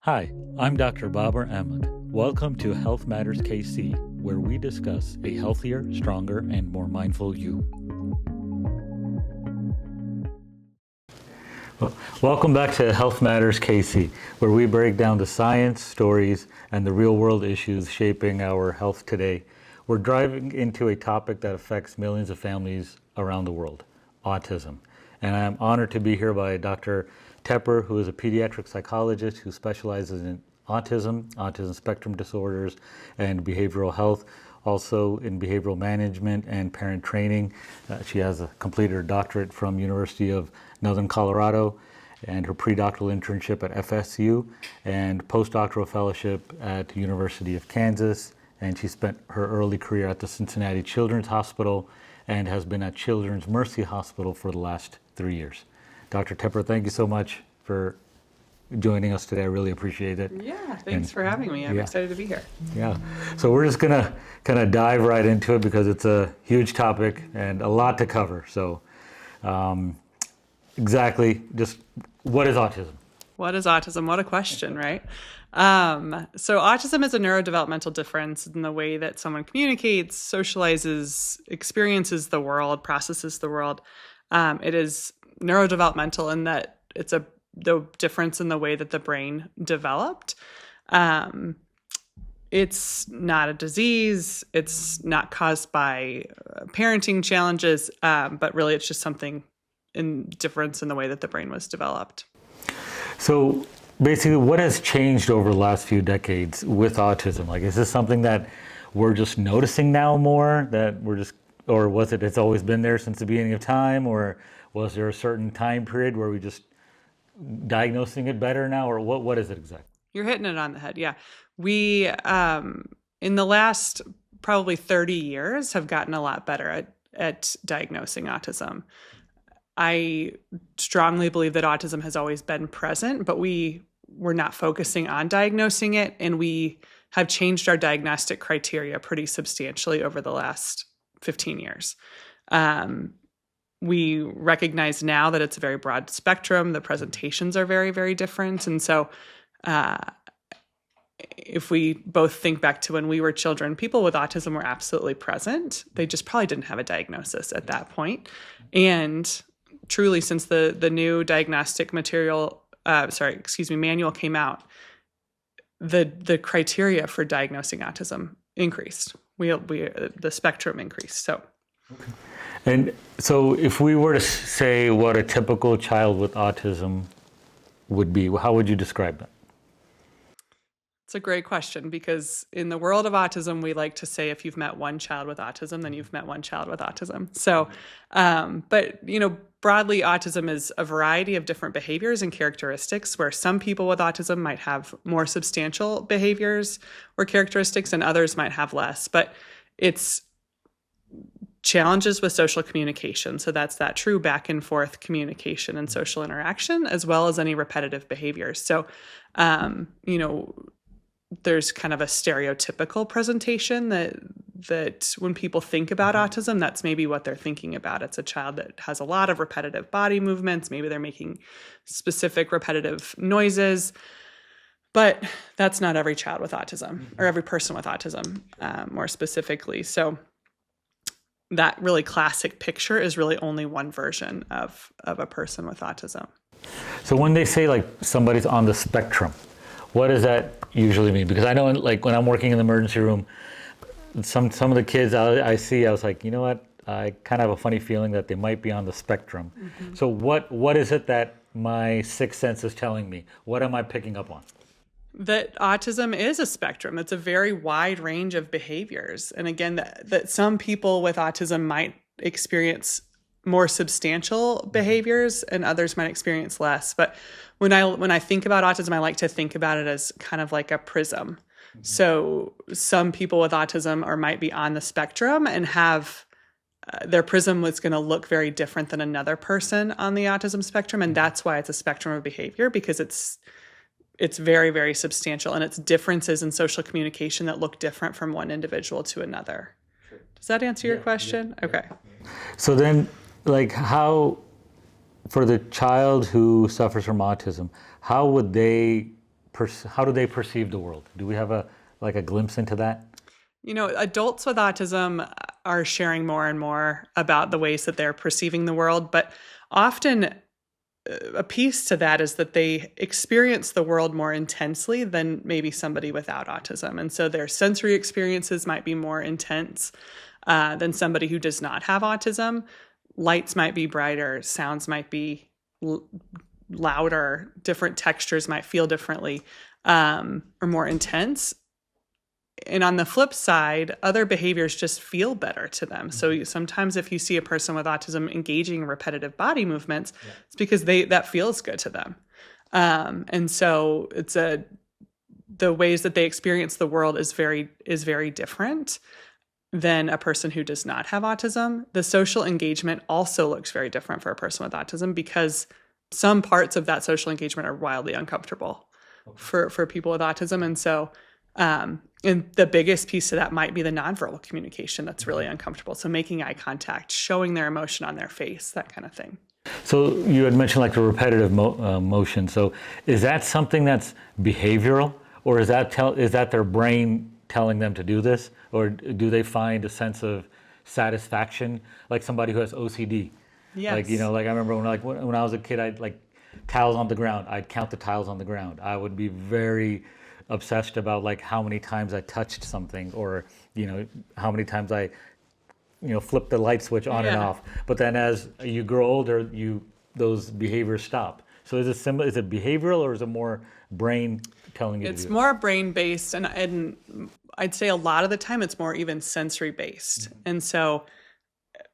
Hi, I'm Dr. Babar Ahmed. Welcome to Health Matters KC, where we discuss a healthier, stronger, and more mindful you. Welcome back to Health Matters KC, where we break down the science, stories, and the real-world issues shaping our health today. We're diving into a topic that affects millions of families around the world, autism. And I'm honored to be here by Dr. Tepper, who is a pediatric psychologist who specializes in autism spectrum disorders, and behavioral health, also in behavioral management and parent training. She has completed her doctorate from University of Northern Colorado and her pre-doctoral internship at FSU and postdoctoral fellowship at University of Kansas. And she spent her early career at the Cincinnati Children's Hospital and has been at Children's Mercy Hospital for the last 3 years. Dr. Tepper, thank you so much for joining us today. I really appreciate it. Yeah, thanks for having me. I'm excited to be here. Yeah, so we're just gonna kind of dive right into it because it's a huge topic and a lot to cover. So exactly, just what is autism? What is autism? What a question, right? So autism is a neurodevelopmental difference in the way that someone communicates, socializes, experiences the world, processes the world. It is neurodevelopmental in that it's the difference in the way that the brain developed. It's not a disease. It's not caused by parenting challenges, but really it's just something in difference in the way that the brain was developed. So basically, what has changed over the last few decades with autism? Like, is this something that we're just noticing now more, that we're just, or was it, it's always been there since the beginning of time, or was there a certain time period where we just diagnosing it better now, or what is it exactly? You're hitting it on the head. Yeah. We, in the last probably 30 years, have gotten a lot better at diagnosing autism. I strongly believe that autism has always been present, but we were not focusing on diagnosing it, and we have changed our diagnostic criteria pretty substantially over the last 15 years. We recognize now that it's a very broad spectrum. The presentations are very, very different. And so if we both think back to when we were children, people with autism were absolutely present. They just probably didn't have a diagnosis at that point. And truly, since the new diagnostic manual came out, the criteria for diagnosing autism increased. The spectrum increased. So. Okay. And so if we were to say what a typical child with autism would be, how would you describe that? It's a great question, because in the world of autism, we like to say if you've met one child with autism, then you've met one child with autism. So, but broadly, autism is a variety of different behaviors and characteristics, where some people with autism might have more substantial behaviors or characteristics and others might have less. But it's challenges with social communication. So that's that true back and forth communication and social interaction, as well as any repetitive behaviors. So, there's kind of a stereotypical presentation that when people think about autism, that's maybe what they're thinking about. It's a child that has a lot of repetitive body movements. Maybe they're making specific repetitive noises. But that's not every child with autism, or every person with autism, more specifically. So that really classic picture is really only one version of a person with autism. So when they say like somebody's on the spectrum, what does that usually mean? Because I know, like, when I'm working in the emergency room, some of the kids I see, I was like, you know what? I kind of have a funny feeling that they might be on the spectrum. Mm-hmm. So what is it that my sixth sense is telling me? What am I picking up on? That autism is a spectrum. It's a very wide range of behaviors. And again, that some people with autism might experience more substantial behaviors and others might experience less. But when I think about autism, I like to think about it as kind of like a prism. Mm-hmm. So some people with autism might be on the spectrum and have their prism was going to look very different than another person on the autism spectrum. And that's why it's a spectrum of behavior, because it's very, very substantial, and it's differences in social communication that look different from one individual to another. Sure. Does that answer your question? Yeah. Okay. So then, like, how, for the child who suffers from autism, how would they how do they perceive the world? Do we have a glimpse into that? Adults with autism are sharing more and more about the ways that they're perceiving the world, but often a piece to that is that they experience the world more intensely than maybe somebody without autism. And so their sensory experiences might be more intense than somebody who does not have autism. Lights might be brighter, sounds might be louder, different textures might feel differently or more intense. And on the flip side, other behaviors just feel better to them. So sometimes if you see a person with autism engaging in repetitive body movements, it's because that feels good to them. And so the ways that they experience the world is very different than a person who does not have autism. The social engagement also looks very different for a person with autism because some parts of that social engagement are wildly uncomfortable for people with autism. And so and the biggest piece of that might be the nonverbal communication that's really uncomfortable. So making eye contact, showing their emotion on their face, that kind of thing. So you had mentioned like the repetitive motion. So is that something that's behavioral, or is that their brain telling them to do this, or do they find a sense of satisfaction, like somebody who has OCD? Yes. Like I remember when I was a kid, I'd like tiles on the ground. I'd count the tiles on the ground. I would be very obsessed about like how many times I touched something, or how many times I flip the light switch on and off. But then as you grow older, those behaviors stop. So is it behavioral, or is it more brain telling you to do it? It's more brain based, and I'd say a lot of the time it's more even sensory based. And so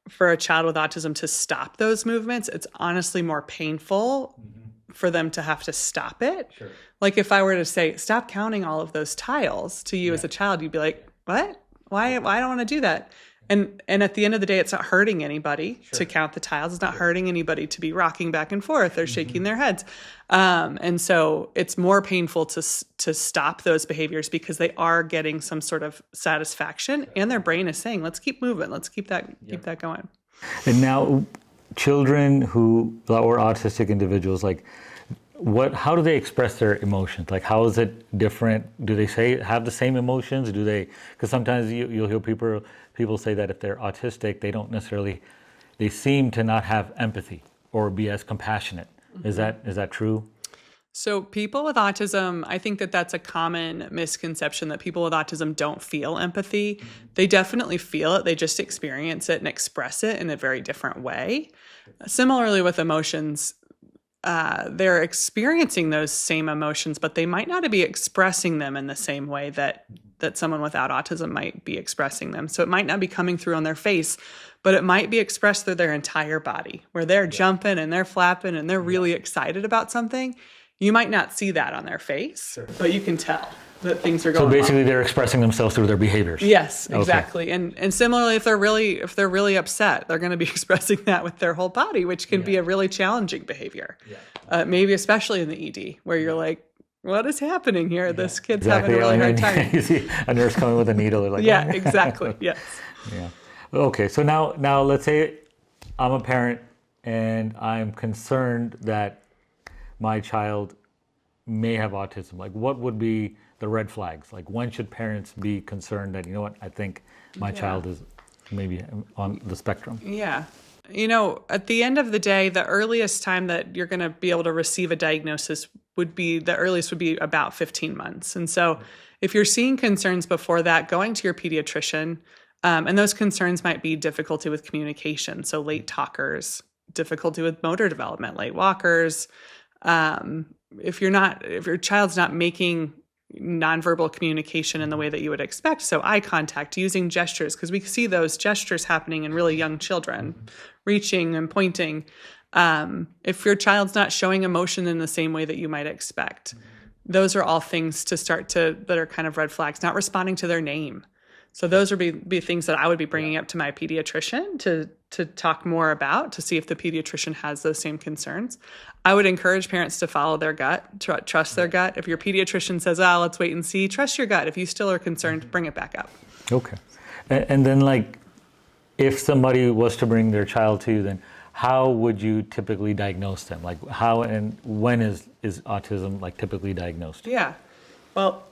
for a child with autism to stop those movements, it's honestly more painful for them to have to stop it. Sure. Like if I were to say, stop counting all of those tiles to you as a child, you'd be like, what? Why? I don't want to do that. And at the end of the day, it's not hurting anybody to count the tiles. It's not hurting anybody to be rocking back and forth or shaking their heads. And so it's more painful to stop those behaviors because they are getting some sort of satisfaction, and their brain is saying, let's keep moving. Let's keep that going. And now children or autistic individuals, like how do they express their emotions? Like, how is it different? Do they have the same emotions? Because sometimes you'll hear people say that if they're autistic, they seem to not have empathy or be as compassionate. Is that true? So people with autism, I think that's a common misconception that people with autism don't feel empathy. They definitely feel it. They just experience it and express it in a very different way. Similarly with emotions, they're experiencing those same emotions, but they might not be expressing them in the same way that someone without autism might be expressing them. So it might not be coming through on their face, but it might be expressed through their entire body, where they're jumping and they're flapping and they're really excited about something. You might not see that on their face, but you can tell that things are going on. So basically they're expressing themselves through their behaviors. Yes, exactly. Okay. And similarly, if they're really upset, they're going to be expressing that with their whole body, which can be a really challenging behavior. Yeah. Maybe especially in the ED, where you're like, what is happening here? This kid's having a really hard time. You see a nurse coming with a needle. They're like, yeah, exactly. Yes. Yeah. Okay. So now let's say I'm a parent and I'm concerned that my child may have autism. Like, what would be the red flags? Like, when should parents be concerned that, I think my child is maybe on the spectrum? Yeah. At the end of the day, the earliest time that you're going to be able to receive a diagnosis would be about 15 months. And so if you're seeing concerns before that, going to your pediatrician, and those concerns might be difficulty with communication. So late talkers, difficulty with motor development, late walkers. If your child's not making nonverbal communication in the way that you would expect, so eye contact, using gestures, because we see those gestures happening in really young children, reaching and pointing. If your child's not showing emotion in the same way that you might expect, those are all things that are kind of red flags. Not responding to their name. So those would be things that I would be bringing up to my pediatrician to talk more about, to see if the pediatrician has those same concerns. I would encourage parents to follow their gut, trust their gut. If your pediatrician says, let's wait and see, trust your gut. If you still are concerned, bring it back up. Okay. And then, like, if somebody was to bring their child to you, then how would you typically diagnose them? Like how and when is autism like typically diagnosed? Yeah. Well,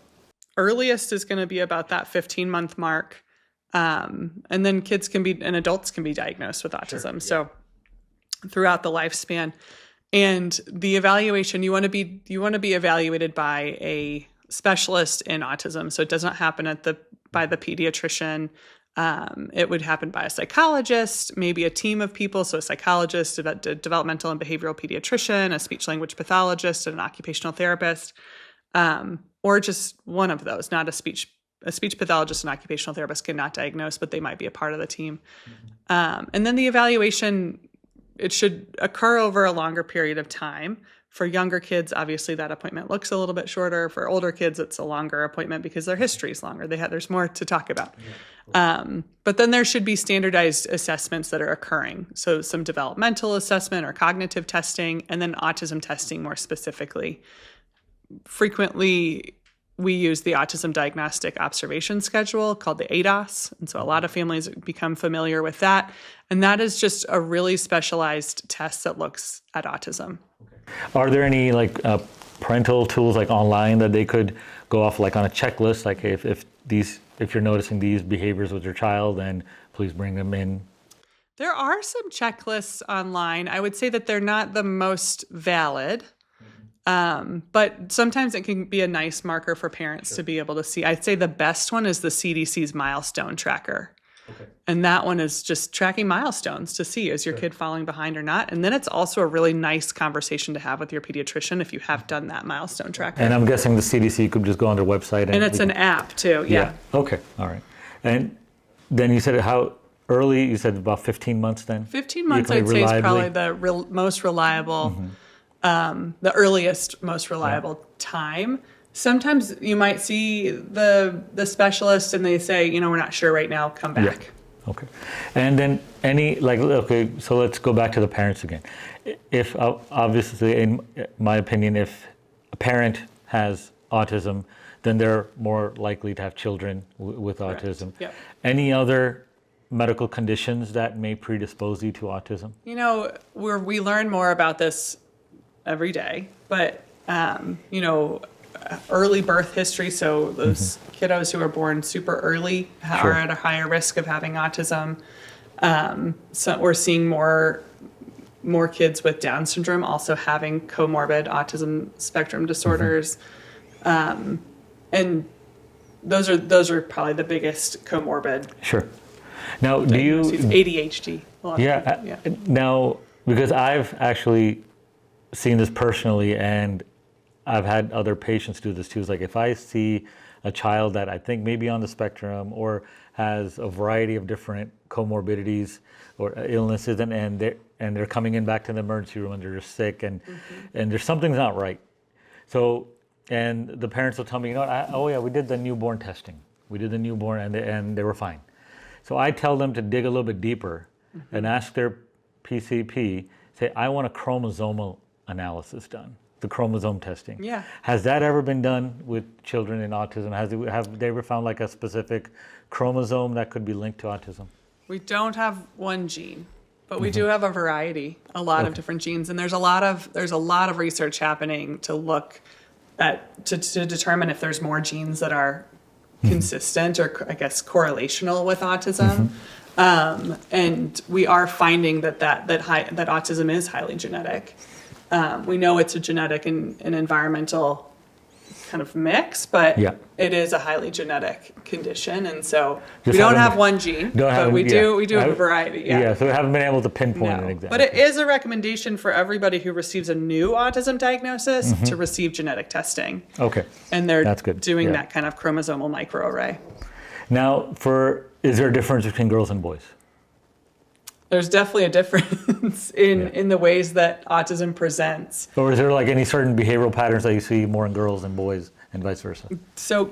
earliest is going to be about that 15-month mark. And then kids and adults can be diagnosed with autism. Sure, yeah. So throughout the lifespan. And the evaluation, you want to be evaluated by a specialist in autism. So it doesn't happen by the pediatrician. It would happen by a psychologist, maybe a team of people. So a psychologist, a developmental and behavioral pediatrician, a speech language pathologist, and an occupational therapist, or just one of those. Not a speech pathologist and occupational therapist cannot diagnose, but they might be a part of the team. And then the evaluation, it should occur over a longer period of time. For younger kids, obviously that appointment looks a little bit shorter. For older kids, it's a longer appointment because their history is longer. There's more to talk about. But then there should be standardized assessments that are occurring. So some developmental assessment or cognitive testing, and then autism testing more specifically. Frequently, we use the Autism Diagnostic Observation Schedule called the ADOS. And so a lot of families become familiar with that. And that is just a really specialized test that looks at autism. Are there any like parental tools like online that they could go off like on a checklist? Like if you're noticing these behaviors with your child, then please bring them in. There are some checklists online. I would say that they're not the most valid. But sometimes it can be a nice marker for parents to be able to see. I'd say the best one is the CDC's milestone tracker. Okay. And that one is just tracking milestones to see, is your kid falling behind or not? And then it's also a really nice conversation to have with your pediatrician if you have done that milestone tracker. And I'm guessing the CDC could just go on their website. And it's an app too, yeah. Okay, all right. And then you said how early, you said about 15 months then? 15 months I'd say is probably the most reliable, the earliest, most reliable time. Sometimes you might see the specialist and they say, we're not sure right now, come back. Yeah. Okay. And then so let's go back to the parents again. If obviously, in my opinion, if a parent has autism, then they're more likely to have children with autism. Yep. Any other medical conditions that may predispose you to autism? We learn more about this every day, but, early birth history, so those kiddos who are born super early are at a higher risk of having autism. So we're seeing more kids with Down syndrome also having comorbid autism spectrum disorders. And those are probably the biggest comorbid. Sure. Now, do you ADHD? Yeah. Now, because I've actually seen this personally, and I've had other patients do this too. It's like if I see a child that I think may be on the spectrum or has a variety of different comorbidities or illnesses, and they're coming in back to the emergency room and they're just sick, and there's something's not right. So, and the parents will tell me, we did the newborn testing. We did the newborn, and they were fine. So I tell them to dig a little bit deeper and ask their PCP, say, I want a chromosomal analysis done. The chromosome testing. Yeah. Has that ever been done with children in autism? Have they ever found like a specific chromosome that could be linked to autism? We don't have one gene, but we do have a variety, a lot of different genes, and there's a lot of research happening to look at to determine if there's more genes that are consistent or I guess correlational with autism. And we are finding that autism is highly genetic. We know it's a genetic and environmental kind of mix, but it is a highly genetic condition, and so we don't have one gene, but we do have a variety. Yeah, so we haven't been able to pinpoint an exact. But it is a recommendation for everybody who receives a new autism diagnosis to receive genetic testing. Okay, and they're doing that kind of chromosomal microarray. Now, is there a difference between girls and boys? There's definitely a difference in the ways that autism presents. Or is there like any certain behavioral patterns that you see more in girls than boys and vice versa? So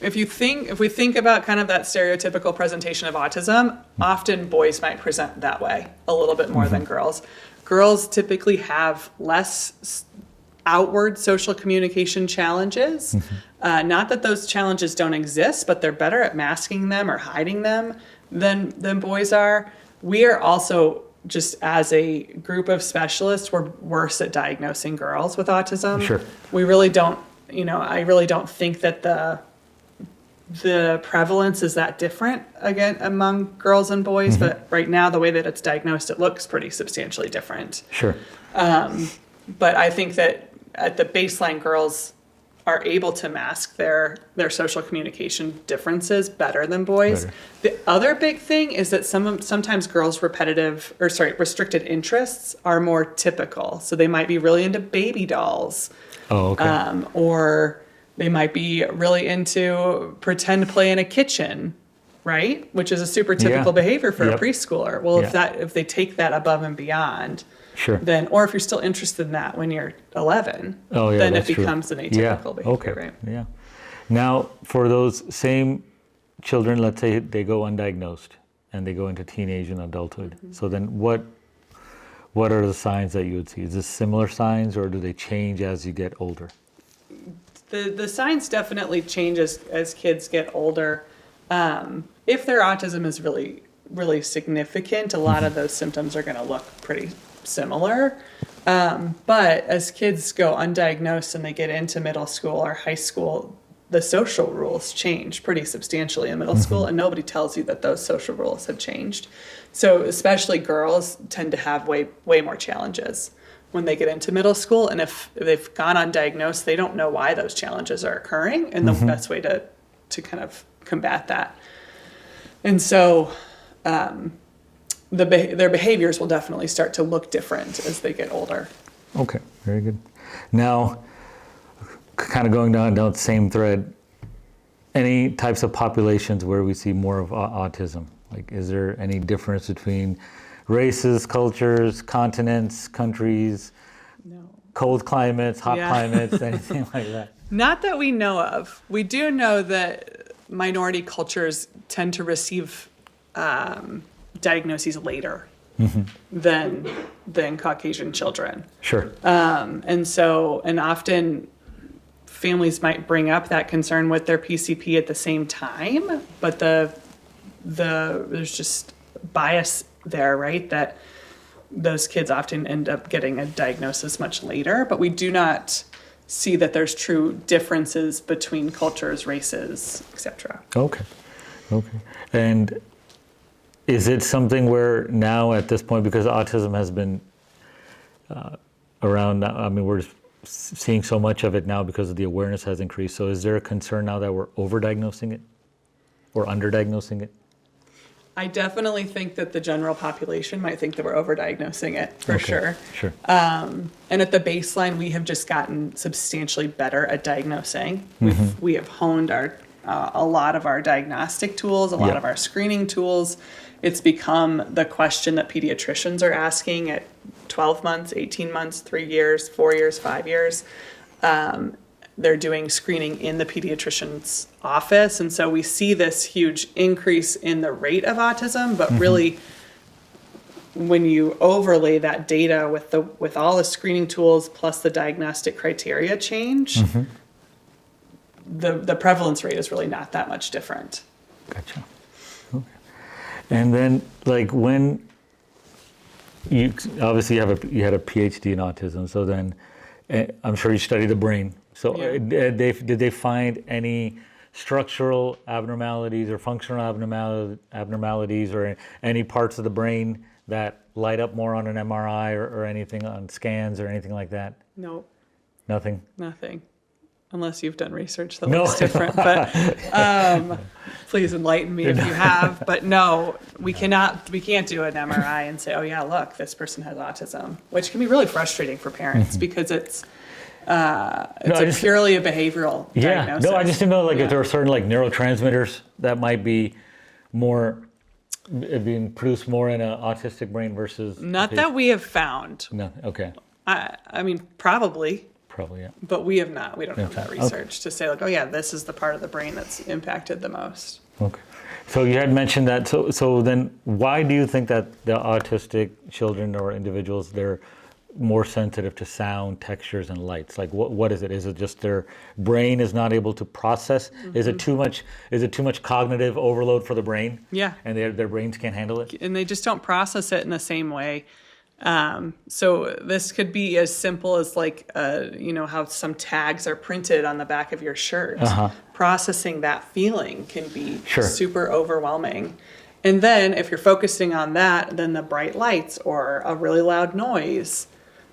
if we think about kind of that stereotypical presentation of autism, often boys might present that way a little bit more than girls. Girls typically have less outward social communication challenges. Not that those challenges don't exist, but they're better at masking them or hiding them than boys are. We are also just as a group of specialists, we're worse at diagnosing girls with autism. Sure. We really don't, I really don't think that the prevalence is that different again among girls and boys, but right now the way that it's diagnosed, it looks pretty substantially different. Sure. But I think that at the baseline, girls are able to mask their social communication differences better than boys. Better. The other big thing is that sometimes girls' restricted interests are more typical. So they might be really into baby dolls. Oh, okay. Or they might be really into pretend play in a kitchen, right? Which is a super typical behavior for a preschooler. Well, if they take that above and beyond, sure. then, or if you're still interested in that when you're 11, then it becomes an atypical behavior, okay. right? Yeah. Now, for those same children, let's say they go undiagnosed and they go into teenage and adulthood. So then what are the signs that you would see? Is this similar signs, or do they change as you get older? The signs definitely change as kids get older. If their autism is really, really significant, a lot of those symptoms are going to look pretty similar. But as kids go undiagnosed and they get into middle school or high school, the social rules change pretty substantially in middle school, and nobody tells you that those social rules have changed. So especially girls tend to have way more challenges when they get into middle school, and if they've gone undiagnosed, they don't know why those challenges are occurring, and the best way to kind of combat that. And so their behaviors will definitely start to look different as they get older. Okay, very good. Now, kind of going down the same thread, any types of populations where we see more of autism? Like, is there any difference between races, cultures, continents, countries, cold climates, hot climates, anything like that? Not that we know of. We do know that minority cultures tend to receive diagnoses later than Caucasian children. Sure. And often families might bring up that concern with their PCP at the same time, but there's just bias there, right? That those kids often end up getting a diagnosis much later, but we do not see that there's true differences between cultures, races, etc. Okay. And is it something where now at this point, because autism has been around, I mean, we're just seeing so much of it now because of the awareness has increased. So is there a concern now that we're overdiagnosing it or underdiagnosing it? I definitely think that the general population might think that we're overdiagnosing it, for sure. Sure. And at the baseline, we have just gotten substantially better at diagnosing. We have honed a lot of our diagnostic tools, a lot of our screening tools. It's become the question that pediatricians are asking at 12 months, 18 months, 3 years, 4 years, 5 years. They're doing screening in the pediatrician's office. And so we see this huge increase in the rate of autism, but really when you overlay that data with all the screening tools plus the diagnostic criteria change, the prevalence rate is really not that much different. Gotcha. Okay. And then, like, when you obviously you had a PhD in autism, so then I'm sure you studied the brain. So did they find any structural abnormalities or functional abnormalities or any parts of the brain that light up more on an MRI or anything on scans or anything like that? No. Nothing? Nothing. Unless you've done research that looks different. But please enlighten me if you have. But no, we can't do an MRI and say, oh yeah, look, this person has autism, which can be really frustrating for parents because it's purely a behavioral diagnosis. No, I just didn't know if there are certain neurotransmitters that might be more being produced more in an autistic brain versus not that we have found. No, okay. I mean, probably. Probably, yeah. But we have not. We don't have that research to say oh yeah, this is the part of the brain that's impacted the most. Okay. So you had mentioned that. So then why do you think that the autistic children or individuals, more sensitive to sound, textures, and lights? Like, what is it? Is it just their brain is not able to process? Is it too much? Is it too much cognitive overload for the brain? Yeah. And their brains can't handle it? And they just don't process it in the same way. So this could be as simple as like, how some tags are printed on the back of your shirt. Processing that feeling can be super overwhelming. And then if you're focusing on that, then the bright lights or a really loud noise,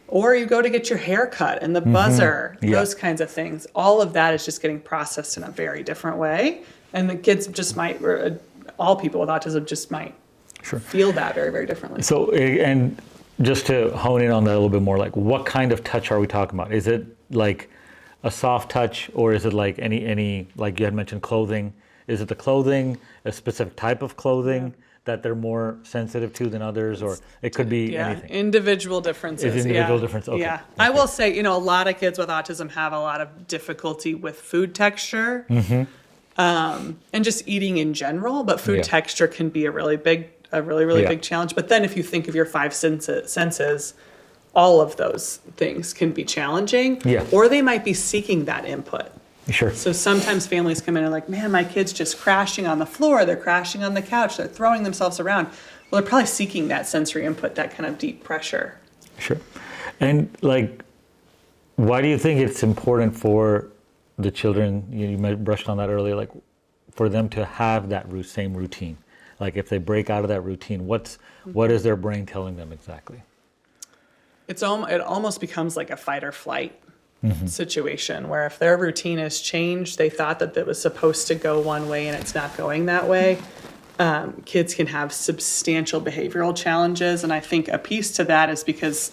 or you go to get your hair cut and the buzzer, those kinds of things, all of that is just getting processed in a very different way. And the kids just might, all people with autism just might feel that very, very differently. So, and just to hone in on that a little bit more, like what kind of touch are we talking about? Is it like a soft touch, or is it like any like you had mentioned clothing? Is it the clothing, a specific type of clothing that they're more sensitive to than others, or it could be anything? Individual differences. Is individual difference? Okay. Yeah. I will say, a lot of kids with autism have a lot of difficulty with food texture, and just eating in general. But food texture can be a really big challenge. But then if you think of your five senses, all of those things can be challenging. Yeah. Or they might be seeking that input. Sure. So sometimes families come in and like, man, my kid's just crashing on the floor. They're crashing on the couch. They're throwing themselves around. Well, they're probably seeking that sensory input, that kind of deep pressure. Sure. And like, why do you think it's important for the children, you brushed on that earlier, like for them to have that same routine? Like if they break out of that routine, what is their brain telling them exactly? It almost becomes like a fight or flight situation, where if their routine is changed, they thought that it was supposed to go one way and it's not going that way. Kids can have substantial behavioral challenges. And I think a piece to that is because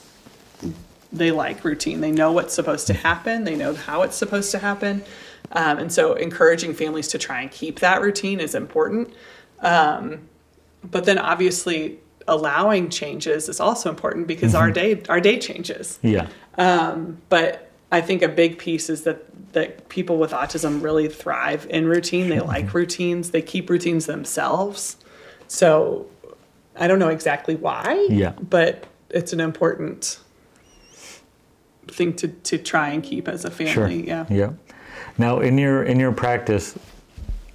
they like routine. They know what's supposed to happen. They know how it's supposed to happen. And so encouraging families to try and keep that routine is important. But then obviously allowing changes is also important, because our day changes. Yeah. But I think a big piece is that people with autism really thrive in routine. They like routines. They keep routines themselves. So I don't know exactly why, but it's an important thing to try and keep as a family. Sure. Yeah. Now in your practice,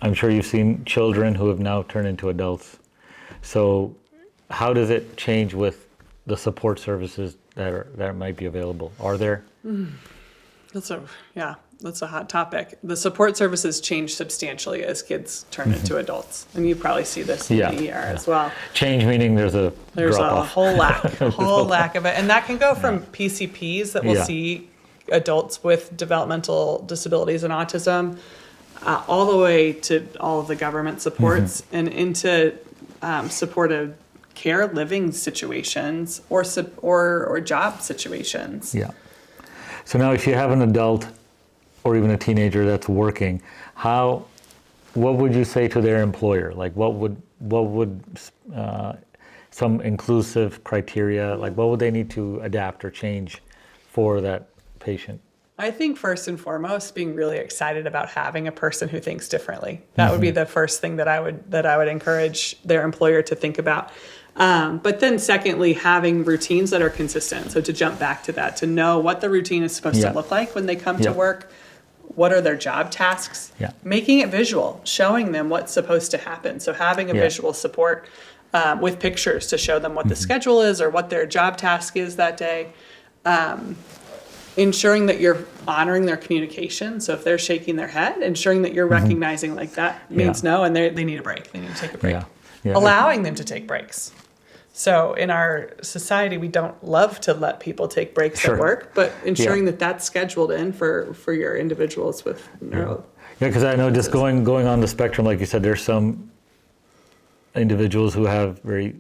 I'm sure you've seen children who have now turned into adults. So how does it change with the support services that might be available? Are there? That's a hot topic. The support services change substantially as kids turn into adults, and you probably see this in the ER as well. Change meaning there's a whole lack of it, and that can go from PCPs that will see adults with developmental disabilities and autism, all the way to all of the government supports and into supportive care living situations or job situations. Yeah. So now if you have an adult or even a teenager that's working, what would you say to their employer? Like what would some inclusive criteria, like what would they need to adapt or change for that patient? I think first and foremost, being really excited about having a person who thinks differently. That would be the first thing that I would encourage their employer to think about. But then secondly, having routines that are consistent. So to jump back to that, to know what the routine is supposed to look like when they come to work, what are their job tasks, making it visual, showing them what's supposed to happen. So having a visual support with pictures to show them what the schedule is or what their job task is that day. Ensuring that you're honoring their communication. So if they're shaking their head, ensuring that you're recognizing like that means no, and they need a break. They need to take a break. Allowing them to take breaks. So in our society, we don't love to let people take breaks at work, but ensuring that that's scheduled in for your individuals with neuro. Yeah, because I know just going on the spectrum, like you said, there's some individuals who have very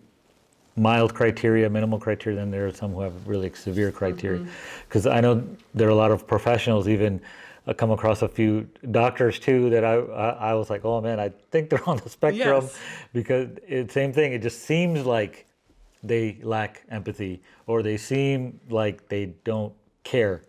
mild criteria, minimal criteria, then there are some who have really severe criteria. Because I know there are a lot of professionals, even come across a few doctors too, that I was like, oh man, I think they're on the spectrum. Because same thing, it just seems like they lack empathy, or they seem like they don't care,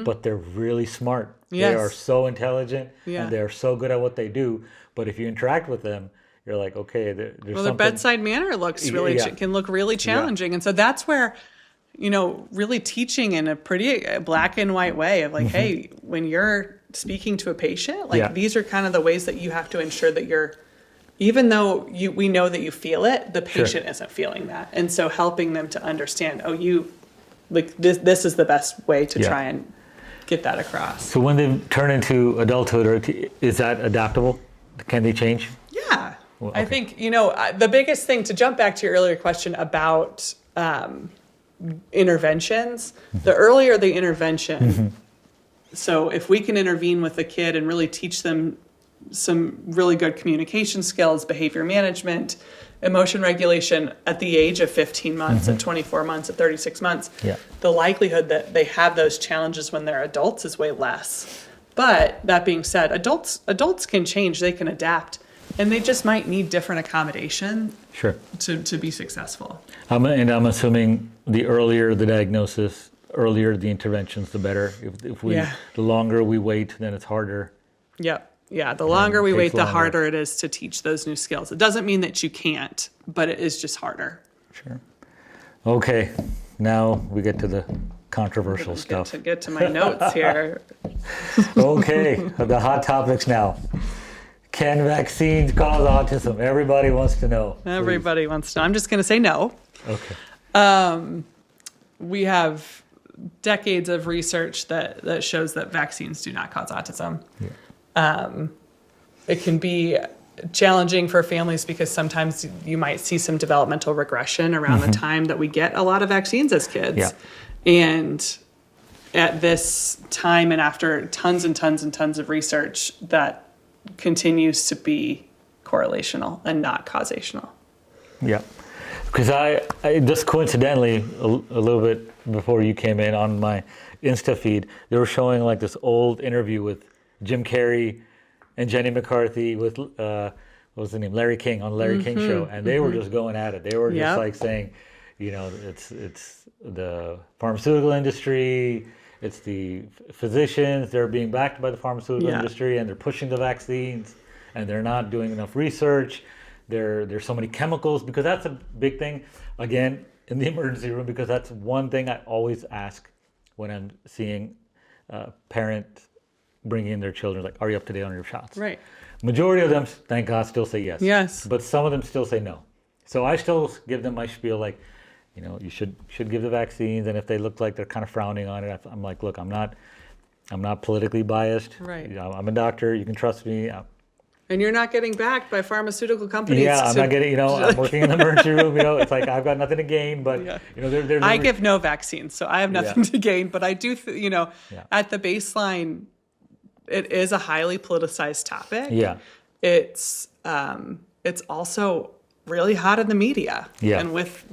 but they're really smart. They are so intelligent and they're so good at what they do. But if you interact with them, you're like, okay, there's something. Their bedside manner can look really challenging. And so that's where really teaching in a pretty black and white way of like, hey, when you're speaking to a patient, like these are kind of the ways that you have to ensure that even though we know that you feel it, the patient isn't feeling that. And so helping them to understand, this is the best way to try and get that across. So when they turn into adulthood, is that adaptable? Can they change? Yeah. Well, okay. I think, the biggest thing, to jump back to your earlier question about interventions, the earlier the intervention, so if we can intervene with the kid and really teach them some really good communication skills, behavior management, emotion regulation at the age of 15 months, at 24 months, at 36 months, the likelihood that they have those challenges when they're adults is way less. But that being said, adults can change, they can adapt, and they just might need different accommodation to be successful. And I'm assuming the earlier the diagnosis, earlier the interventions, the better. The longer we wait, then it's harder. Yep. Yeah, the longer we wait, the harder it is to teach those new skills. It doesn't mean that you can't, but it is just harder. Sure. Okay, now we get to the controversial stuff. Get to my notes here. Okay, the hot topics now. Can vaccines cause autism? Everybody wants to know. Everybody wants to know. I'm just going to say no. Okay. We have decades of research that shows that vaccines do not cause autism. Yeah. It can be challenging for families because sometimes you might see some developmental regression around the time that we get a lot of vaccines as kids. Yeah. And at this time and after tons and tons and tons of research, that continues to be correlational and not causational. Yeah. Because I just coincidentally, a little bit before you came in on my Insta feed, they were showing like this old interview with Jim Carrey and Jenny McCarthy with what was the name, Larry King, on Larry King show, and they were just going at it. They were just like saying, it's the pharmaceutical industry, it's the physicians, they're being backed by the pharmaceutical industry, and they're pushing the vaccines, and they're not doing enough research. There's so many chemicals, because that's a big thing again in the emergency room, because that's one thing I always ask when I'm seeing parents bringing in their children, like, are you up to date on your shots? Right. Majority of them, thank God, still say yes. Yes. But some of them still say no. So I still give them my spiel, like, you should give the vaccines, and if they look like they're kind of frowning on it, I'm like, look, I'm not politically biased. Right. I'm a doctor. You can trust me. And you're not getting backed by pharmaceutical companies. Yeah, I'm not getting, I'm working in the emergency room, it's like I've got nothing to gain, but, I give no vaccines, so I have nothing to gain, but I do, at the baseline, it is a highly politicized topic. Yeah. It's also really hot in the media. Yeah. And with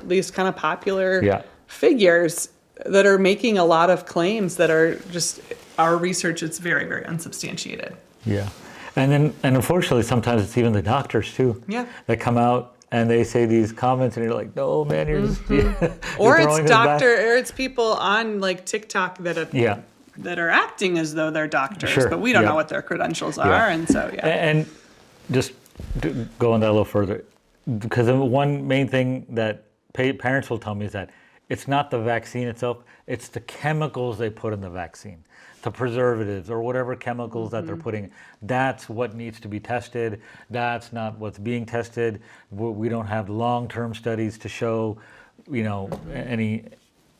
these kind of popular figures that are making a lot of claims that are just, our research is very, very unsubstantiated. Yeah. And unfortunately, sometimes it's even the doctors too. Yeah. That come out and they say these comments, and you're like, no, man, you're just or it's people on like TikTok that have, that are acting as though they're doctors, but we don't know what their credentials are, and so And just to go on that a little further, because one main thing that parents will tell me is that it's not the vaccine itself, it's the chemicals they put in the vaccine. The preservatives or whatever chemicals that they're putting, that's what needs to be tested. That's not what's being tested. We don't have long-term studies to show, any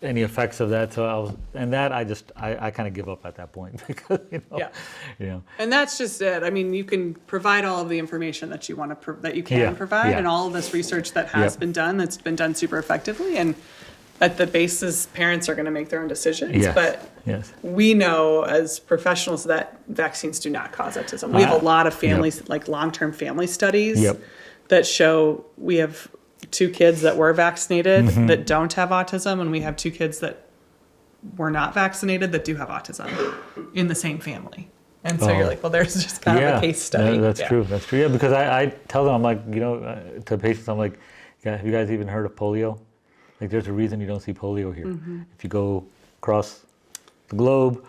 effects of that. So I kind of give up at that point because And that's just it. I mean, you can provide all of the information that you want to provide, and all of this research that has been done, that's been done super effectively, and at the basis, parents are going to make their own decisions. But we know as professionals that vaccines do not cause autism. We have a lot of families, like long-term family studies that show we have 2 kids that were vaccinated that don't have autism, and we have 2 kids that were not vaccinated that do have autism in the same family. And so you're like, well, there's just kind of a case study. That's true. That's true. Yeah, because I tell them, I'm like, to patients, I'm like, have you guys even heard of polio? Like, there's a reason you don't see polio here. If you go across the globe,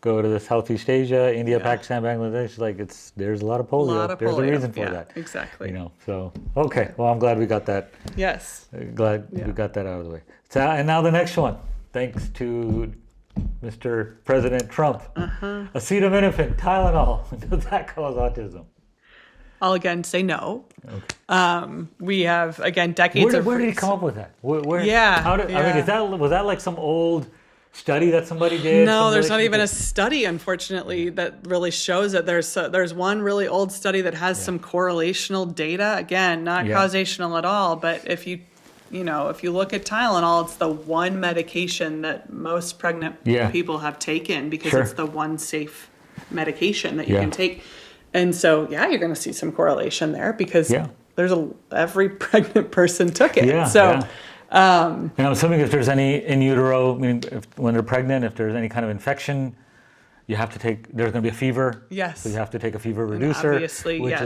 go to Southeast Asia, India, Yeah. Pakistan, Bangladesh, like there's a lot of polio. There's a reason for that. Exactly. So, okay. Well, I'm glad we got that. Yes. Glad we got that out of the way. So, and now the next one. Thanks to Mr. President Trump. Acetaminophen, Tylenol, does that cause autism? I'll again say no. Okay. We have, again, decades of... Where did he come up with that? Yeah, I mean, was that like some old study that somebody did? No, there's not even a study, unfortunately, that really shows it. There's one really old study that has some correlational data. Again, not causational at all, but if you look at Tylenol, it's the one medication that most pregnant people have taken because it's the one safe medication that you can take. And so, you're going to see some correlation there because every pregnant person took it. And I'm assuming if there's any in utero, when they're pregnant, if there's any kind of infection, you have to there's going to be a fever. Yes. So you have to take a fever reducer, which is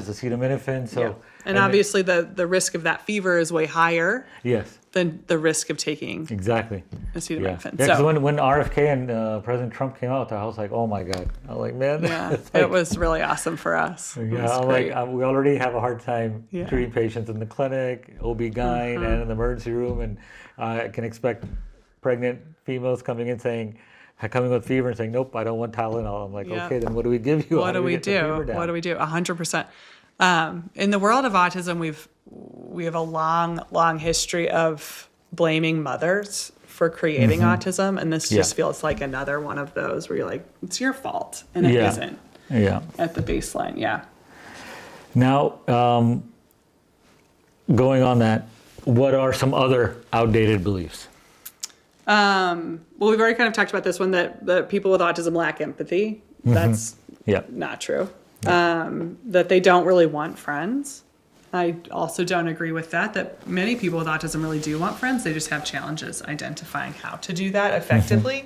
acetaminophen. So, and obviously the risk of that fever is way higher. Yes. Than the risk of taking acetaminophen. Yeah, because when RFK and President Trump came out, I was like, oh my God. I was like, man. Yeah, it was really awesome for us. Yeah, we already have a hard time treating patients in the clinic, OB-GYN, and in the emergency room. And I can expect pregnant females coming with fever and saying, nope, I don't want Tylenol. I'm like, okay, then what do we give you? What do we do? 100%. In the world of autism, we have a long history of blaming mothers for creating autism, and this just feels like another one of those where you're like, it's your fault, and it isn't. Yeah. At the baseline, Now, going on that, what are some other outdated beliefs? Well, we've already kind of talked about this one, that people with autism lack empathy. That's not true. That they don't really want friends. I also don't agree with that many people with autism really do want friends. They just have challenges identifying how to do that effectively.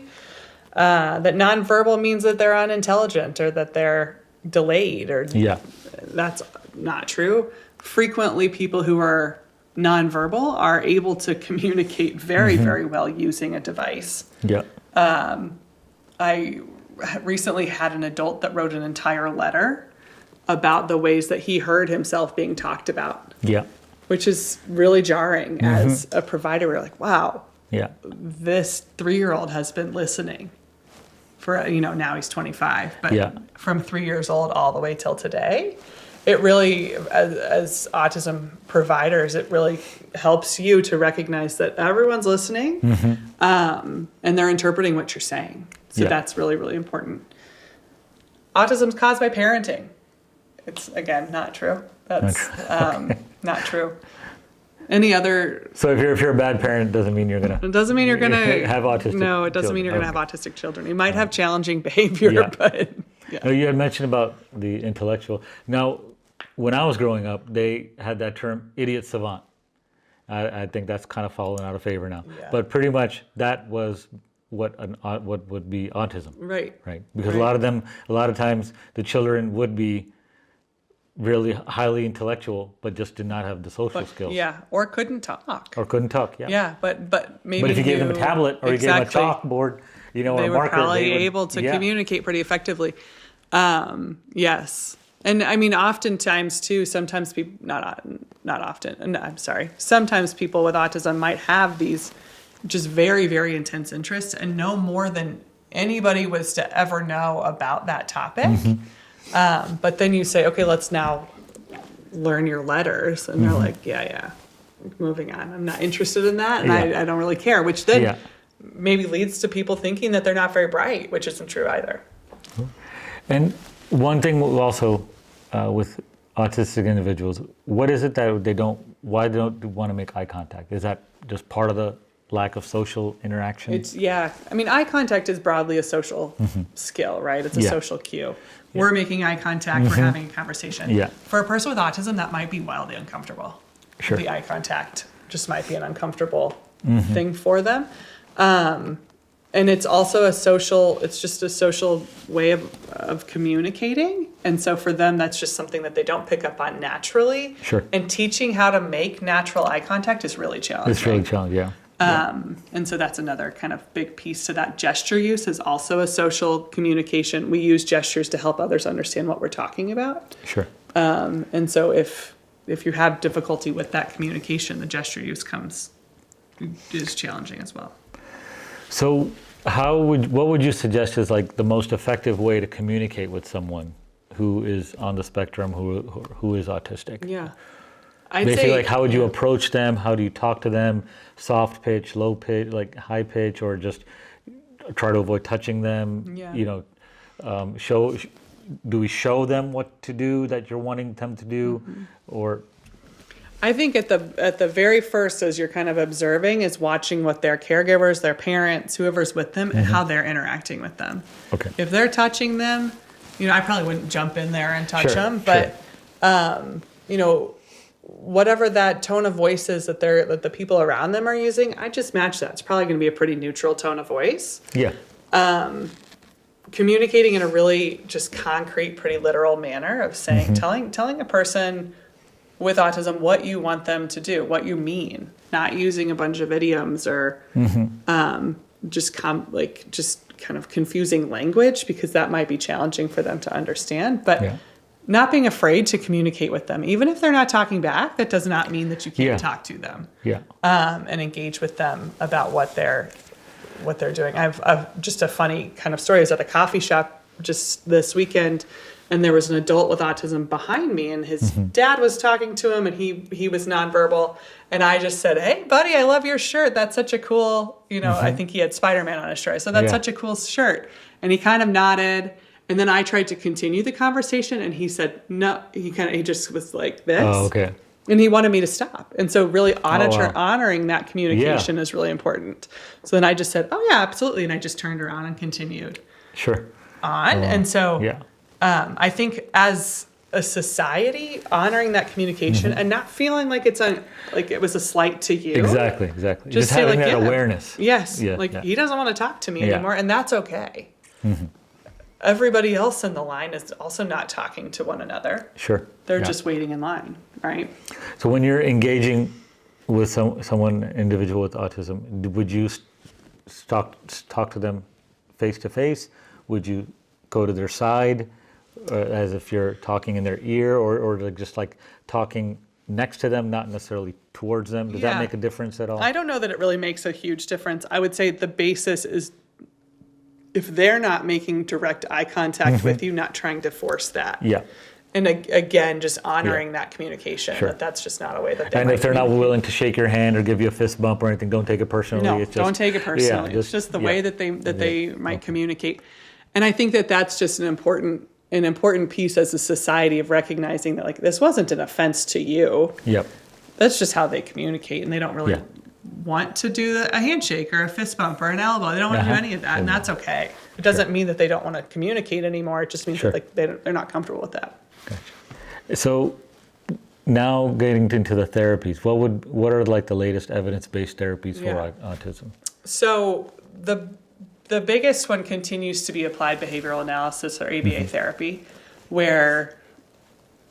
That nonverbal means that they're unintelligent or that they're delayed that's not true. Frequently, people who are nonverbal are able to communicate very, very well using a device. Yeah. I recently had an adult that wrote an entire letter about the ways that he heard himself being talked about. Yeah. Which is really jarring as a provider. We're like, wow. Yeah. This 3-year-old has been listening for, now he's 25, but from 3 years old all the way till today. It really, as autism providers, it really helps you to recognize that everyone's listening and they're interpreting what you're saying. So that's really, really important. Autism's caused by parenting. It's, again, not true. That's not true. Any other... So if you're a bad parent, it doesn't mean you're going to... It doesn't mean you're going to... have autistic No, it doesn't mean you're going to have autistic children. You might have challenging behavior, but... No, you had mentioned about the intellectual. Now, when I was growing up, they had that term idiot savant. I think that's kind of fallen out of favor now. Yeah. But pretty much that was what would be autism. Right. Right. Because a lot of times the children would be really highly intellectual, but just did not have the social skills. Yeah, or couldn't talk. Yeah, but maybe. But if you gave them a tablet or you gave them a chalkboard, or a marker, they were probably able to communicate pretty effectively. Yes. And I mean, oftentimes too, sometimes people, sometimes people with autism might have these just very, very intense interests and know more than anybody was to ever know about that topic. But then you say, okay, let's now learn your letters. And they're like, moving on. I'm not interested in that. And I don't really care, which then maybe leads to people thinking that they're not very bright, which isn't true either. And one thing also with autistic individuals, what is it that why they don't want to make eye contact? Is that just part of the lack of social interaction? I mean, eye contact is broadly a social skill, right? It's a social cue. We're making eye contact, we're having a conversation. For a person with autism, that might be wildly uncomfortable. Sure. The eye contact just might be an uncomfortable thing for them. And it's also it's just a social way of communicating. And so for them, that's just something that they don't pick up on naturally. Sure. And teaching how to make natural eye contact is really challenging. It's really challenging, And so that's another kind of big piece to that. Gesture use is also a social communication. We use gestures to help others understand what we're talking about. Sure. And so if you have difficulty with that communication, the gesture use is challenging as well. So what would you suggest is like the most effective way to communicate with someone who is on the spectrum, who is autistic? Yeah. Basically, like, how would you approach them? How do you talk to them? Soft pitch, low pitch, like high pitch, or just try to avoid touching them? Yeah. You know, do we show them what to do that you're wanting them to do, or? I think at the very first, as you're kind of observing, is watching what their caregivers, their parents, whoever's with them, and how they're interacting with them. Okay. If they're touching them, you know, I probably wouldn't jump in there and touch Sure, them, but you know, whatever that tone of voice is that the people around them are using, I just match that. It's probably going to be a pretty neutral tone of voice. Yeah. Communicating in a really just concrete, pretty literal manner of saying, telling a person with autism what you want them to do, what you mean, not using a bunch of idioms or just kind of confusing language, because that might be challenging for them to understand. But not being afraid to communicate with them, even if they're not talking back, that does not mean that you can't talk to them. And engage with them about what they're doing. I've just a funny kind of story. I was at a coffee shop just this weekend, and there was an adult with autism behind me, and his dad was talking to him, and he was nonverbal. And I just said, "Hey, buddy, I love your shirt. That's such a cool," you know, I think he had Spider-Man on his shirt. So that's such a cool shirt. And he kind of nodded. And then I tried to continue the conversation, and he said, no, he just was like this. Oh, okay. And he wanted me to stop. And so really honoring that communication is really important. So then I just said, oh yeah, absolutely. And I just turned around and continued on. And so I think as a society, honoring that communication and not feeling like it was a slight to you. Exactly. Just having that awareness. Yes. He doesn't want to talk to me anymore, and that's okay. Everybody else in the line is also not talking to one another. Sure. They're just waiting in line, right? So when you're engaging with someone, individual with autism, would you talk to them face to face? Would you go to their side as if you're talking in their ear, or just like talking next to them, not necessarily towards them? Does that make a difference at all? I don't know that it really makes a huge difference. I would say the basis is, if they're not making direct eye contact with you, not trying to force that. And again, just honoring that communication, that's just not a way that they. And if they're not willing to shake your hand or give you a fist bump or anything, don't take it personally. No, don't take it personally. It's just the way that they might communicate. And I think that that's just an important piece as a society of recognizing that, like, this wasn't an offense to you. That's just how they communicate, and they don't really want to do a handshake or a fist bump or an elbow. They don't want to do any of that, and that's okay. It doesn't mean that they don't want to communicate anymore. It just means that, like, they're not comfortable with that. Gotcha. So now getting into the therapies, what are like the latest evidence-based therapies for autism? So the biggest one continues to be applied behavioral analysis, or ABA therapy, where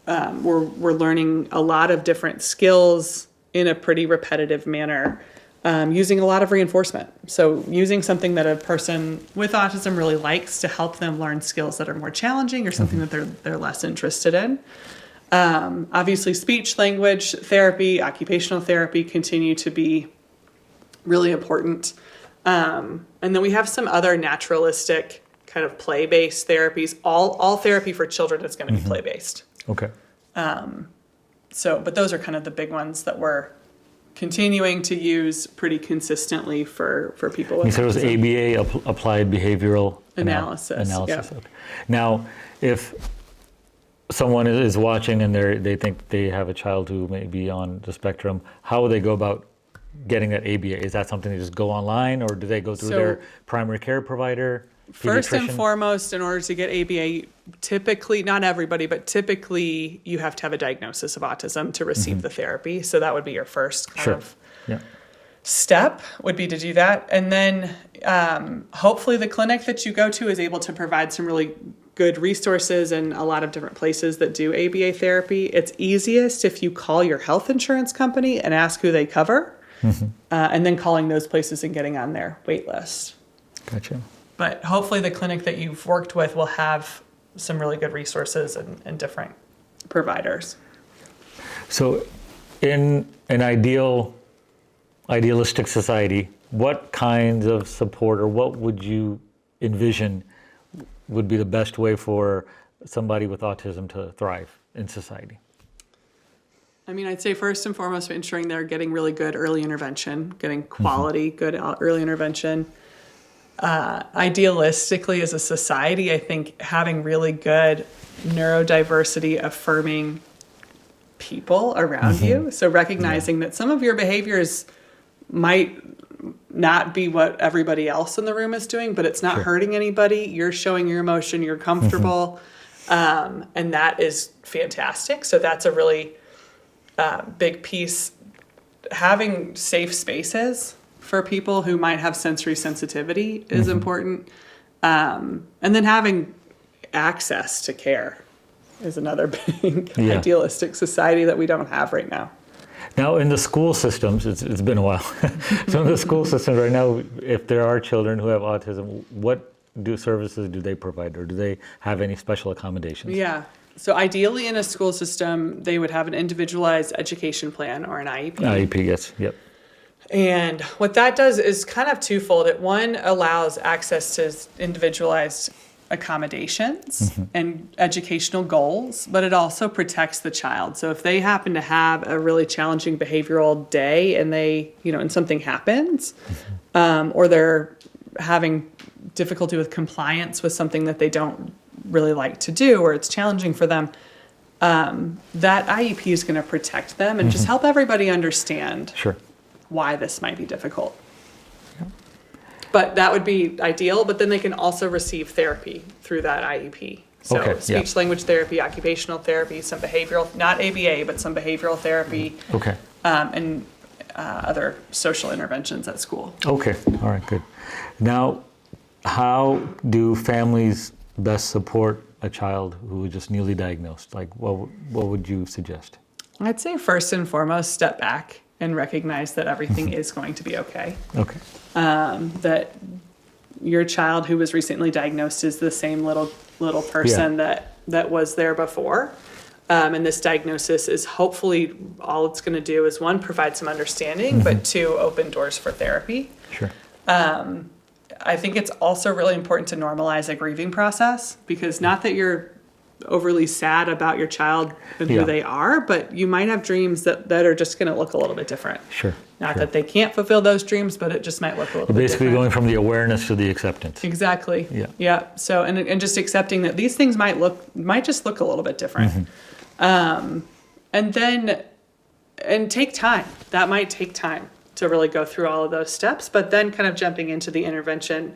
we're learning a lot of different skills in a pretty repetitive manner, using a lot of reinforcement. So using something that a person with autism really likes to help them learn skills that are more challenging or something that they're less interested in. Obviously, speech language therapy, occupational therapy continue to be really important. And then we have some other naturalistic kind of play-based therapies. All therapy for children is going to be play-based. Okay. But those are kind of the big ones that we're continuing to use pretty consistently for people with autism. You said it was ABA, Applied Behavioral Analysis. Okay. Now, if someone is watching and they think they have a child who may be on the spectrum, how would they go about getting that ABA? Is that something they just go online, or do they go through their primary care provider? First and foremost, in order to get ABA, typically, not everybody, but typically you have to have a diagnosis of autism to receive the therapy. So that would be your first kind of step, would be to do that. And then hopefully the clinic that you go to is able to provide some really good resources and a lot of different places that do ABA therapy. It's easiest if you call your health insurance company and ask who they cover. and then calling those places and getting on their wait list. Gotcha. But hopefully the clinic that you've worked with will have some really good resources and different providers. So in an idealistic society, what kinds of support or what would you envision would be the best way for somebody with autism to thrive in society? I mean, I'd say first and foremost, ensuring they're getting really good early intervention, getting quality, good early intervention. Idealistically, as a society, I think having really good neurodiversity affirming people around you. So recognizing that some of your behaviors might not be what everybody else in the room is doing, but it's not hurting anybody. You're showing your emotion, you're comfortable, and that is fantastic. So that's a really big piece. Having safe spaces for people who might have sensory sensitivity is important. And then having access to care is another big idealistic society that we don't have right now. Now, in the school systems, it's been a while. So in the school systems right now, if there are children who have autism, what services do they provide, or do they have any special accommodations? Yeah. So ideally in a school system, they would have an individualized education plan or an IEP. IEP, yes. Yep. And what that does is kind of twofold. It one allows access to individualized accommodations and educational goals, but it also protects the child. So if they happen to have a really challenging behavioral day and and something happens, or they're having difficulty with compliance with something that they don't really like to do, or it's challenging for them, that IEP is going to protect them and just help everybody understand why this might be difficult. But that would be ideal, but then they can also receive therapy through that IEP. So speech language therapy, occupational therapy, some behavioral, not ABA, but some behavioral therapy, and other social interventions at school. Okay, all right, good. Now, how do families best support a child who is just newly diagnosed? Like, what would you suggest? I'd say first and foremost, step back and recognize that everything is going to be okay. Okay. That your child who was recently diagnosed is the same little person that was there before. And this diagnosis is hopefully all it's going to do is one, provide some understanding, but two, open doors for therapy. Sure. I think it's also really important to normalize a grieving process, because not that you're overly sad about your child and who they are, but you might have dreams that are just going to look a little bit different. Sure. Not that they can't fulfill those dreams, but it just might look a little bit different. Basically going from the awareness to the acceptance. Exactly. Yeah. So, and just accepting that these things might just look a little bit different. And take time. That might take time to really go through all of those steps, but then kind of jumping into the intervention,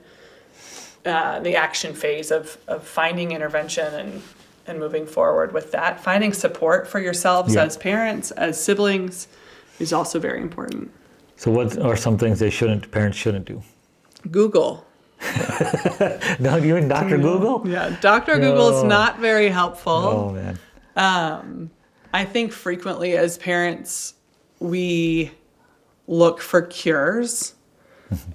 the action phase of finding intervention and moving forward with that. Finding support for yourselves as parents, as siblings, is also very important. So what are some things parents shouldn't do? Google. No, you mean Dr. Google? Yeah, Dr. Google's not very helpful. Oh, man. I think frequently as parents, we look for cures,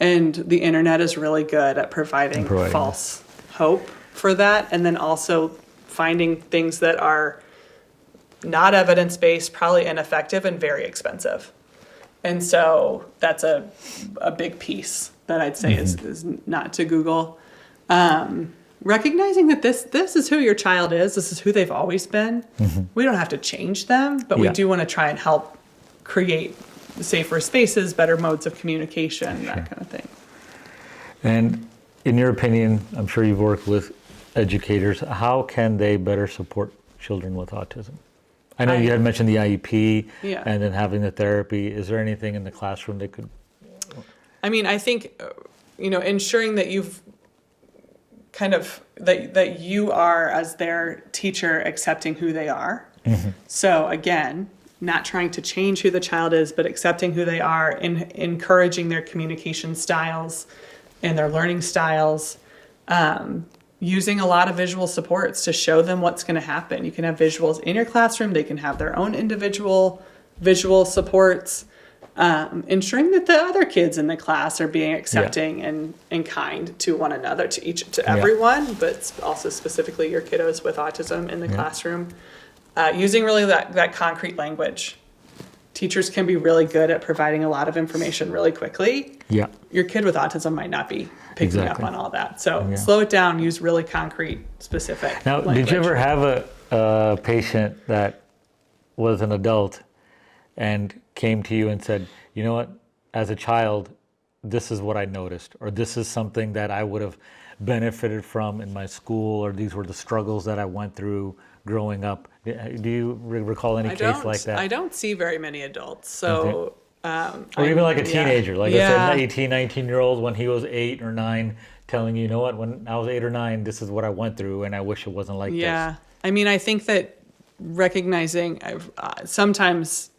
and the internet is really good at providing false hope for that, and then also finding things that are not evidence-based, probably ineffective, and very expensive. And so that's a big piece that I'd say is not to Google. Recognizing that this is who your child is, this is who they've always been. We don't have to change them, but we do want to try and help create safer spaces, better modes of communication, that kind of thing. And in your opinion, I'm sure you've worked with educators, how can they better support children with autism? I know you had mentioned the IEP and then having the therapy. Is there anything in the classroom they could? I mean, I think, ensuring that you've kind of, that you are, as their teacher, accepting who they are. So again, not trying to change who the child is, but accepting who they are and encouraging their communication styles and their learning styles. Using a lot of visual supports to show them what's going to happen. You can have visuals in your classroom. They can have their own individual visual supports. ensuring that the other kids in the class are being accepting and kind to one another, to everyone, but also specifically your kiddos with autism in the classroom. Using really that concrete language. Teachers can be really good at providing a lot of information really quickly. Yeah. Your kid with autism might not be picking up on all that. So slow it down, use really concrete, specific language. Did you ever have a patient that was an adult and came to you and said, you know what, as a child, this is what I noticed, or this is something that I would have benefited from in my school, or these were the struggles that I went through growing up? Do you recall any case like that? I don't see very many adults. So, or even like a teenager, like an 18, 19-year-old when he was 8 or 9, telling you, you know what, when I was 8 or 9, this is what I went through, and I wish it wasn't like this. Yeah. I mean, I think that recognizing sometimes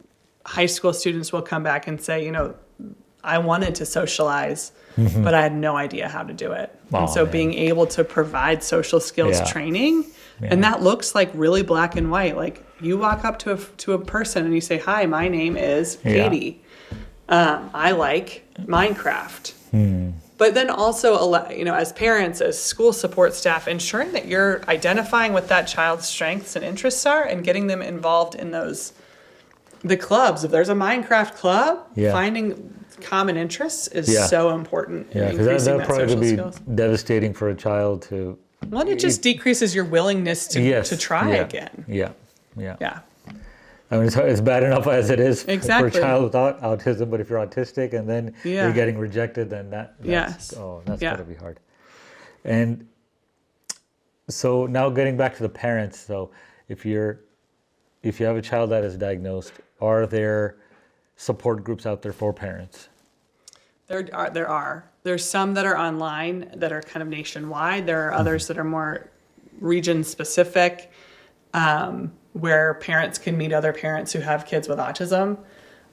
high school students will come back and say, you know, I wanted to socialize, but I had no idea how to do it. And so being able to provide social skills training, and that looks like really black and white. Like you walk up to a person and you say, hi, my name is Katie. I like Minecraft. But then also, you know, as parents, as school support staff, ensuring that you're identifying what that child's strengths and interests are and getting them involved in the clubs. If there's a Minecraft club, finding common interests is so important. Yeah, because that probably would be devastating for a child to... Well, it just decreases your willingness to try again. Yeah. I mean, Exactly. it's bad enough as it is for a child with autism, but if you're autistic and then you're getting rejected, then that's got to be hard. And so now getting back to the parents, so if you have a child that is diagnosed, are there support groups out there for parents? There are. There's some that are online that are kind of nationwide. There are others that are more region specific, where parents can meet other parents who have kids with autism.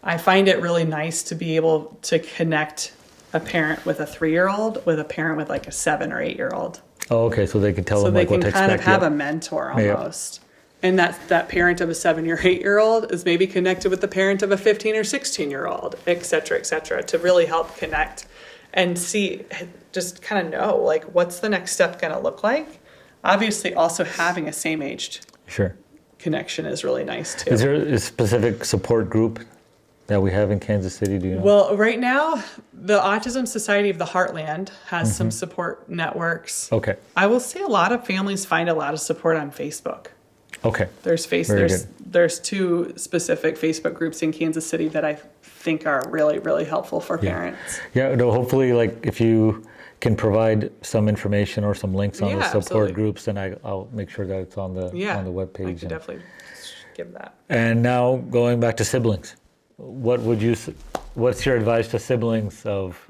I find it really nice to be able to connect a parent with a 3-year-old with a parent with like a 7 or 8-year-old. Oh, okay. So they can tell them like what to expect. So they can kind of have a mentor almost. And that parent of a 7 or 8-year-old is maybe connected with the parent of a 15 or 16-year-old, et cetera, to really help connect and see, just kind of know, like, what's the next step going to look like? Obviously, also having a same-aged connection is really nice, too. Is there a specific support group that we have in Kansas City? Do you know? Well, right now, the Autism Society of the Heartland has some support networks. Okay. I will say a lot of families find a lot of support on Facebook. Okay. There's 2 specific Facebook groups in Kansas City that I think are really, really helpful for parents. Yeah, no, hopefully, like, if you can provide some information or some links on the support groups, then I'll make sure that it's on the webpage. I could definitely give that. And now going back to siblings, what's your advice to siblings of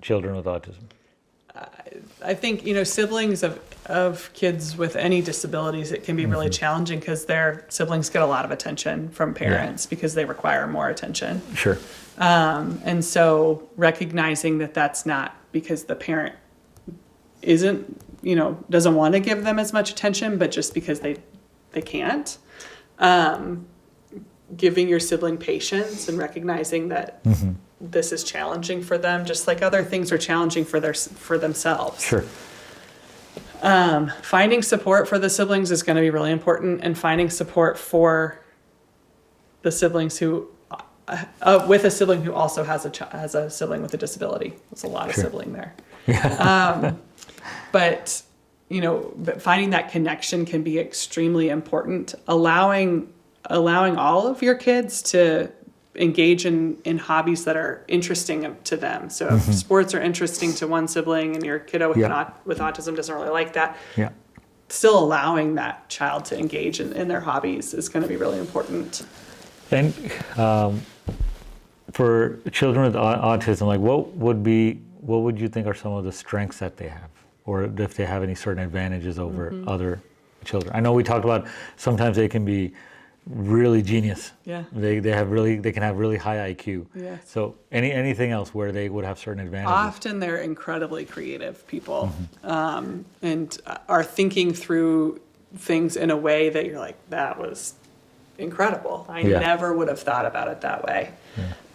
children with autism? I think, siblings of kids with any disabilities, it can be really challenging because their siblings get a lot of attention from parents because they require more attention. Sure. And so recognizing that that's not because the parent doesn't want to give them as much attention, but just because they can't. Giving your sibling patience and recognizing that this is challenging for them, just like other things are challenging for themselves. Sure. Finding support for the siblings is going to be really important, and finding support for the siblings who, with a sibling who also has a sibling with a disability. There's a lot of sibling there. Yeah. But finding that connection can be extremely important. Allowing all of your kids to engage in hobbies that are interesting to them. So if sports are interesting to one sibling and your kiddo with autism doesn't really like that, still allowing that child to engage in their hobbies is going to be really important. And for children with autism, like what would you think are some of the strengths that they have, or if they have any certain advantages over other children? I know we talked about sometimes they can be really genius. Yeah. They can have really high IQ. Yes. So anything else where they would have certain advantages? Often they're incredibly creative people, and are thinking through things in a way that you're like, that was incredible. I never would have thought about it that way.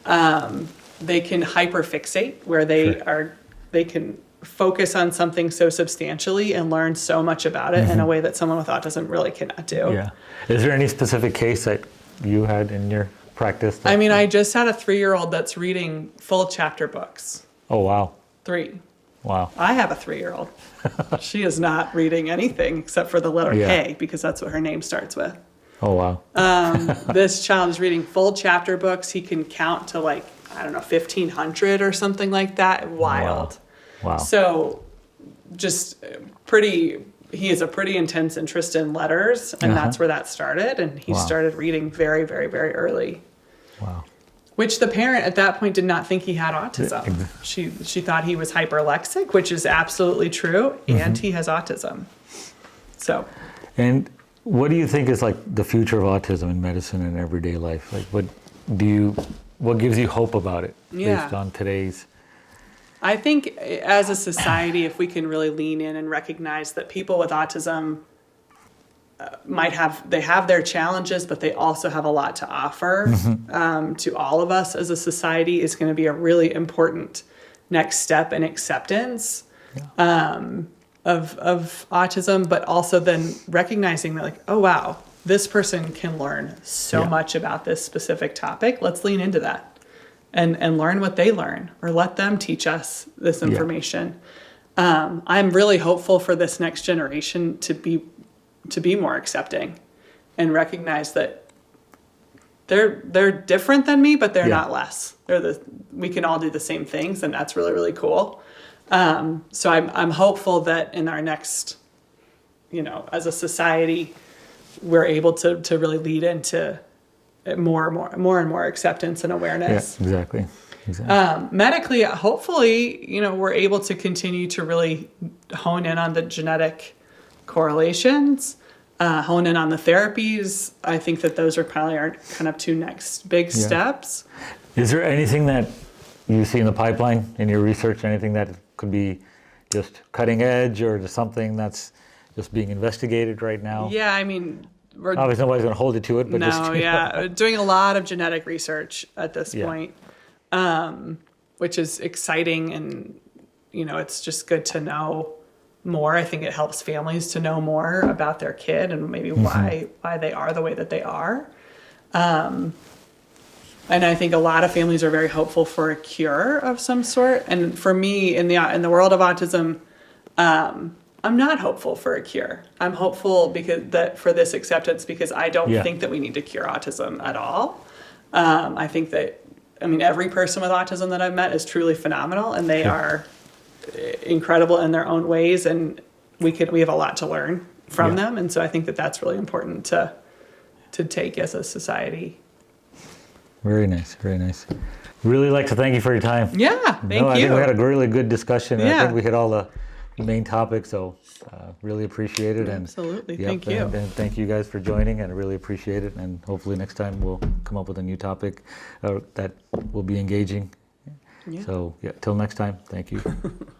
They can hyperfixate, where they can focus on something so substantially and learn so much about it in a way that someone with autism really cannot do. Yeah. Is there any specific case that you had in your practice? I mean, I just had a 3-year-old that's reading full chapter books. Oh, wow. 3. Wow. I have a 3-year-old. She is not reading anything except for the letter K, because that's what her name starts with. Oh, wow. This child is reading full chapter books. He can count to 1,500 or something like that. Wild. Wow. So just he has a pretty intense interest in letters, and that's where that started. And he started reading very, very, very early. Wow. Which the parent at that point did not think he had autism. She thought he was hyperlexic, which is absolutely true, and he has autism. So. And what do you think is the future of autism in medicine and everyday life? What gives you hope about it based on today's? I think as a society, if we can really lean in and recognize that people with autism they have their challenges, but they also have a lot to offer to all of us as a society, is going to be a really important next step in acceptance of autism, but also then recognizing that oh wow, this person can learn so much about this specific topic. Let's lean into that. And learn what they learn, or let them teach us this information. I'm really hopeful for this next generation to be more accepting, and recognize that they're different than me, but they're not less. We can all do the same things, and that's really, really cool. So I'm hopeful that in our next, as a society, we're able to really lead into more and more acceptance and awareness. Yeah, exactly. Medically, hopefully, we're able to continue to really hone in on the genetic correlations, hone in on the therapies. I think that those are probably our kind of 2 next big steps. Is there anything that you see in the pipeline in your research, anything that could be just cutting edge, or just something that's just being investigated right now? Yeah, I mean, obviously nobody's going to hold you to it, but doing a lot of genetic research at this point, which is exciting, and it's just good to know more. I think it helps families to know more about their kid and maybe why they are the way that they are. And I think a lot of families are very hopeful for a cure of some sort. And for me, in the world of autism, I'm not hopeful for a cure. I'm hopeful for this acceptance, because I don't think that we need to cure autism at all. I think that, every person with autism that I've met is truly phenomenal, and they are incredible in their own ways, and we have a lot to learn from them. And so I think that that's really important to take as a society. Very nice, very nice. Really like to thank you for your time. Yeah, thank you. I think we had a really good discussion. I think we hit all the main topics, so really appreciate it. Absolutely, thank you. And thank you guys for joining, and I really appreciate it. And hopefully next time we'll come up with a new topic that will be engaging. Yeah. So till next time, thank you.